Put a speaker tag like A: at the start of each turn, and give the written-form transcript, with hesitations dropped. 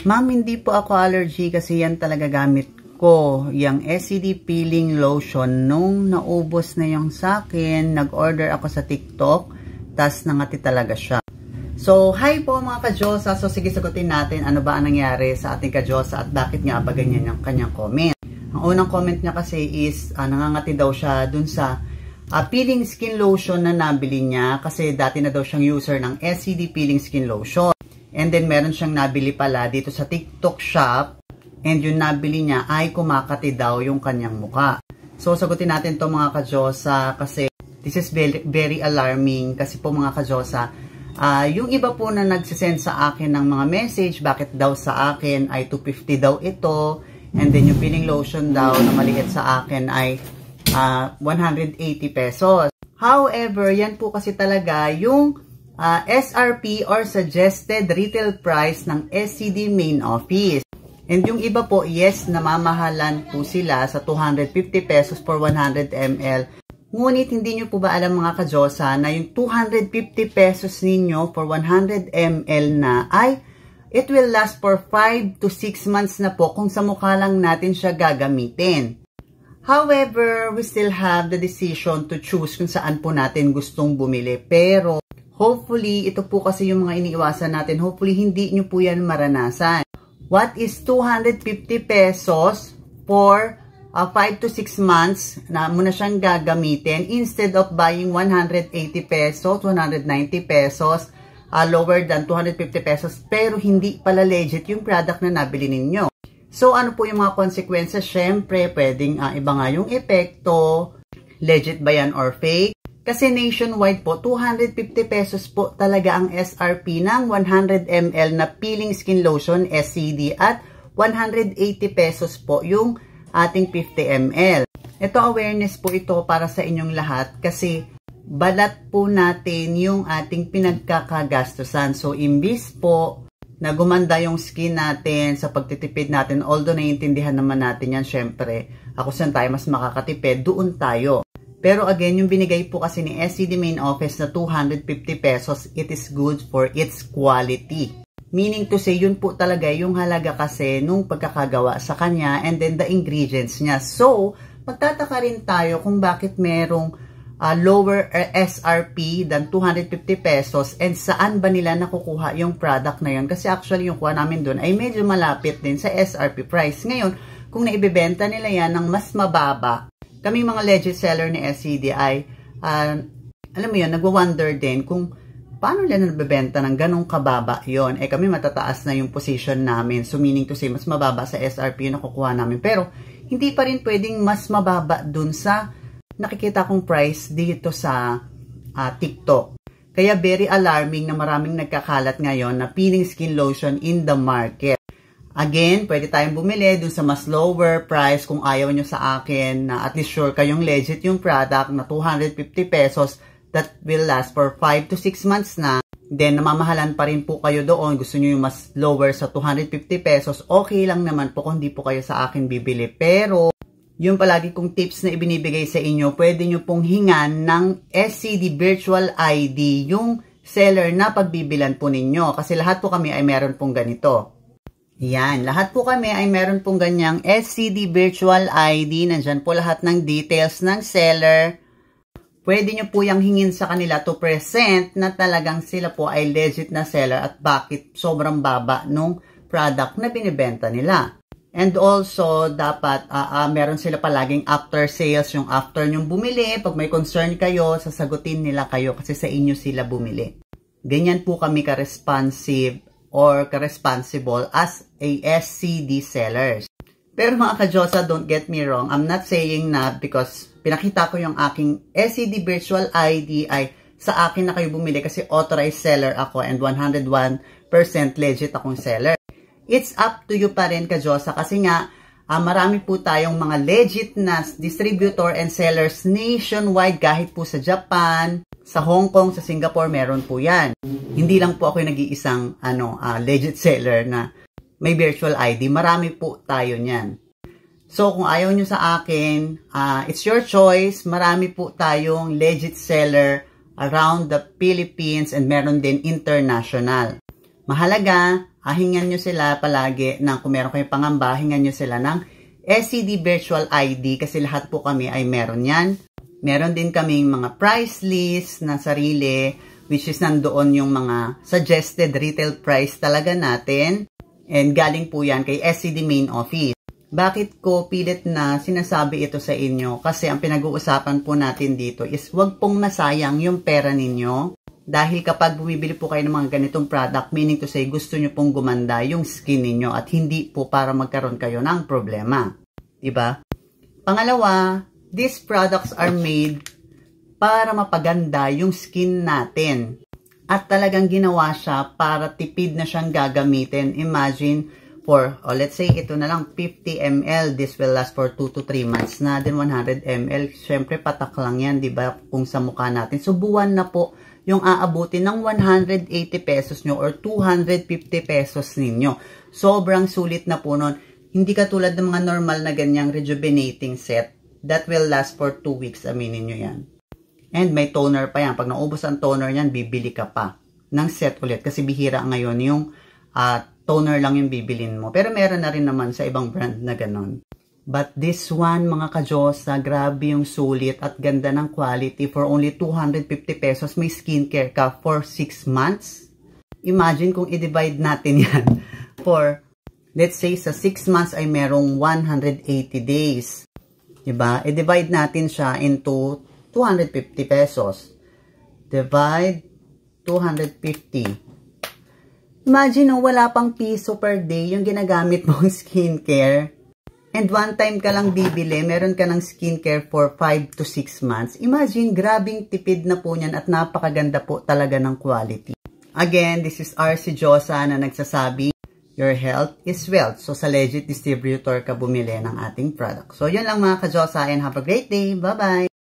A: Ma'am, hindi po ako allergy kasi yan talaga gamit ko. Yung SCD peeling lotion. Nung naubos na yung sakin, nag-order ako sa TikTok, tas nangati talaga siya. So, hi po mga ka-Diyosa. So, sige sagutin natin ano ba ang nangyari sa ating ka-Diyosa at bakit nga ba ganyan yung kanyang comment. Ang unang comment niya kasi is nangangati daw siya dun sa peeling skin lotion na nabili niya kasi dati na daw siyang user ng SCD peeling skin lotion. And then, meron siyang nabili pala dito sa TikTok shop and yung nabili niya ay kumakati daw yung kanyang muka. So, sagutin natin to mga ka-Diyosa kasi this is very alarming kasi po mga ka-Diyosa, yung iba po na nagsisend sa akin ng mga message, bakit daw sa akin ay 250 daw ito, and then yung peeling lotion daw na maliit sa akin ay 180 pesos. However, yan po kasi talaga yung SRP or Suggested Retail Price ng SCD Main Office. And yung iba po, yes, namamahalan po sila sa 250 pesos for 100 ml. Ngunit hindi nyo po ba alam mga ka-Diyosa na yung 250 pesos ninyo for 100 ml na ay it will last for 5 to 6 months na po kung sa mukha lang natin siya gagamitin. However, we still have the decision to choose kung saan po natin gustong bumili. Pero hopefully, ito po kasi yung mga iniiwasan natin. Hopefully, hindi nyo po yan maranasan. What is 250 pesos for 5 to 6 months na muna siyang gagamitin instead of buying 180 pesos, 190 pesos, lower than 250 pesos, pero hindi pala legit yung product na nabili ninyo. So, ano po yung mga consequences? Syempre, pwedeng iba nga yung epekto, legit ba yan or fake? Kasi nationwide po, 250 pesos po talaga ang SRP ng 100 ml na peeling skin lotion SCD at 180 pesos po yung ating 50 ml. Ito awareness po ito para sa inyong lahat kasi balat po natin yung ating pinagkakagastusan. So, imbis po na gumanda yung skin natin sa pagtitipid natin, although naiintindihan naman natin yan, syempre, ako saan tayo mas makakatipid, doon tayo. Pero again, yung binigay po kasi ni SCD Main Office na 250 pesos, it is good for its quality. Meaning to say, yun po talaga yung halaga kasi nung pagkakagawa sa kanya and then the ingredients niya. So, magtataka rin tayo kung bakit merong lower SRP than 250 pesos and saan ba nila nakukuha yung product na yun. Kasi actually yung kuha namin dun ay medyo malapit din sa SRP price. Ngayon, kung naibibenta nila yan ng mas mababa, kaming mga legit seller ni SCD ay, alam mo yun, nagwa-wonder din kung paano nila nabibenta ng ganong kababa yon? Eh kami matataas na yung position namin. So meaning to say, mas mababa sa SRP yung nakukuha namin. Pero hindi pa rin pwedeng mas mababa dun sa nakikita kong price dito sa TikTok. Kaya very alarming na maraming nagkakalat ngayon na peeling skin lotion in the market. Again, pwede tayong bumili dun sa mas lower price kung ayaw nyo sa akin na at least sure kayong legit yung product na 250 pesos that will last for 5 to 6 months na. Then, namamahalan pa rin po kayo doon. Gusto nyo yung mas lower sa 250 pesos. Okay lang naman po kung hindi po kayo sa akin bibili. Pero, yung palagi kong tips na ibinibigay sa inyo, pwede nyo pong hingan ng SCD Virtual ID, yung seller na pagbibilan po ninyo. Kasi lahat po kami ay meron pong ganito. Yan, lahat po kami ay meron pong ganyang SCD Virtual ID. Nandyan po lahat ng details ng seller. Pwede nyo po yung hingin sa kanila to present na talagang sila po ay legit na seller at bakit sobrang baba nung product na binibenta nila. And also, dapat meron sila palaging after sales, yung after nyong bumili. Pag may concern kayo, sasagutin nila kayo kasi sa inyo sila bumili. Ganyan po kami ka-responsive or ka-responsible as a SCD sellers. Pero mga ka-Diyosa, don't get me wrong. I'm not saying na because pinakita ko yung aking SCD Virtual ID ay sa akin na kayo bumili kasi authorized seller ako and 101% legit akong seller. It's up to you pa rin ka-Diyosa kasi nga marami po tayong mga legit na distributor and sellers nationwide kahit po sa Japan, sa Hong Kong, sa Singapore, meron po yan. Hindi lang po ako yung nag-iisang legit seller na may virtual ID. Marami po tayo niyan. So, kung ayaw nyo sa akin, it's your choice. Marami po tayong legit seller around the Philippines and meron din international. Mahalaga, hingan nyo sila palagi ng kung meron kayong pangamba, hingan nyo sila ng SCD Virtual ID kasi lahat po kami ay meron yan. Meron din kaming mga price list na sarili, which is nandoon yung mga suggested retail price talaga natin. And galing po yan kay SCD Main Office. Bakit ko pilit na sinasabi ito sa inyo? Kasi ang pinag-uusapan po natin dito is wag pong masayang yung pera ninyo. Dahil kapag bumibili po kayo ng mga ganitong product, meaning to say gusto nyo pong gumanda yung skin ninyo at hindi po para magkaroon kayo ng problema. Diba? Pangalawa, these products are made para mapaganda yung skin natin. At talagang ginawa siya para tipid na siyang gagamitin. Imagine, let's say ito na lang 50 ml, this will last for 2 to 3 months na. Then 100 ml, syempre patak lang yan, diba? Kung sa mukha natin. So buwan na po yung aabutin ng 180 pesos nyo or 250 pesos ninyo. Sobrang sulit na po nun. Hindi katulad ng mga normal na ganyang rejuvenating set that will last for 2 weeks. Aminin nyo yan. And may toner pa yan. Pag naubos ang toner yan, bibili ka pa ng set ulit. Kasi bihira ngayon yung toner lang yung bibilin mo. Pero meron na rin naman sa ibang brand na ganon. But this one, mga ka-Diyosa, grabe yung sulit at ganda ng quality for only 250 pesos. May skincare ka for 6 months. Imagine kung i-divide natin yan for, let's say, sa 6 months ay merong 180 days. Diba? I-divide natin siya into 250 pesos. Divide 250. Imagine, wala pang piso per day yung ginagamit mong skincare. And one time ka lang bibili, meron ka ng skincare for 5 to 6 months. Imagine, grabing tipid na po niyan at napakaganda po talaga ng quality. Again, this is RC Josa na nagsasabi, your health is wealth. So, sa legit distributor ka bumili ng ating product. So, yun lang mga ka-Josa and have a great day. Bye-bye!